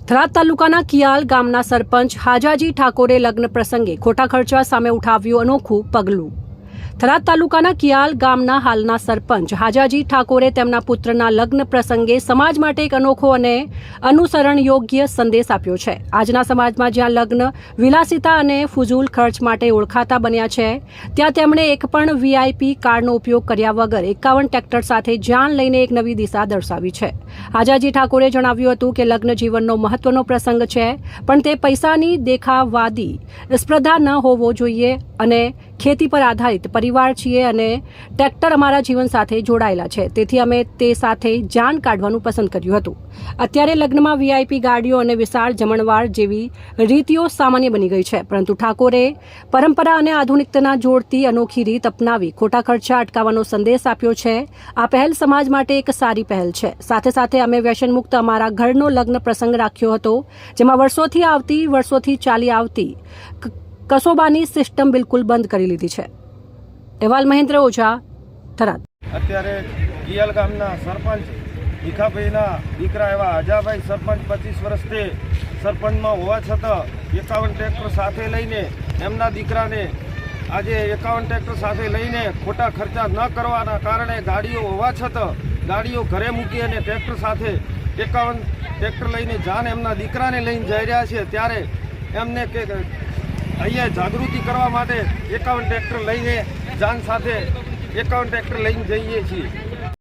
થરાદ તાલુકાના કિયાલ ગામના સરપંચ હાજાજી ઠાકોરે લગ્ન પ્રસંગે ખોટા ખર્ચા સામે ઉઠાવ્યું અનોખું પગલું। થરાદ તાલુકાના કિયાલ ગામના હાલના સરપંચ હાજાજી ઠાકોરે તેમના પુત્રના લગ્ન પ્રસંગે સમાજ માટે એક અનોખો અને અનુસરણ યોગ્ય સંદેશ આપ્યો છે। આજના સમાજમાં જ્યાં લગ્ન વિલાસિતા અને ફુઝૂલ ખર્ચ માટે ઓળખાતા બન્યા છે, ત્યાં તેમણે એક પણ વીઆઈપી કાર્ડનો ઉપયોગ કર્યા વગર 51 ટ્રેક્ટર સાથે જાન લઈને એક નવી દિશા દર્શાવી છે। હાજાજી ઠાકોરે જણાવ્યું હતું કે લગ્ન જીવનનો મહત્વનો પ્રસંગ છે, પણ તે પૈસાની દેખાવાદી સ્પર્ધા ન હોવો જોઈએ અને ખેતી પર આધારિત પરિવાર છીએ અને ટ્રેક્ટર અમારા જીવન સાથે જોડાયેલા છે, તેથી અમે તે સાથે જાન કાઢવાનું પસંદ કર્યું હતું। અત્યારે લગ્નમાં વીઆઈપી ગાડીઓ અને વિશાળ જમણવાર જેવી રીતિઓ સામાન્ય બની ગઈ છે, પરંતુ ઠાકોરે પરંપરા અને આધુનિકતાના જોડતી અનોખી રીત અપનાવી ખોટા ખર્ચા અટકાવવાનો સંદેશ આપ્યો છે। આ પહેલ સમાજ માટે એક સારી પહેલ છે। સાથે સાથે અમે વ્યસન મુક્ત અમારા ઘરનો લગ્ન પ્રસંગ રાખ્યો હતો, જેમાં વર્ષોથી ચાલી આવતી કસોબાની સિસ્ટમ બિલકુલ બંધ કરી લીધી છે। અહેવાલ મહેન્દ્ર ઓઝા, થરાદ। અત્યારે કિયાલ ગામના સરપંચ ભીખાભાઈના દીકરા એવા અજાભાઈ સરપંચ 25 વર્ષથી સરપંચમાં હોવા છતાં 51 ટ્રેક્ટર સાથે લઈને એમના દીકરાને આજે 51 ટ્રેક્ટર સાથે લઈને ખોટા ખર્ચા ન કરવાના કારણે ગાડીઓ હોવા છતાં ગાડીઓ ઘરે મૂકી અને ટ્રેક્ટર સાથે 51 ટ્રેક્ટર લઈને જાન એમના દીકરાને લઈને જઈ રહ્યા છે, ત્યારે એમને કે અહીંયા જાગૃતિ કરવા માટે 51 ટ્રેક્ટર લઈને જાન સાથે 51 ટ્રેક્ટર લઈને જઈએ છીએ।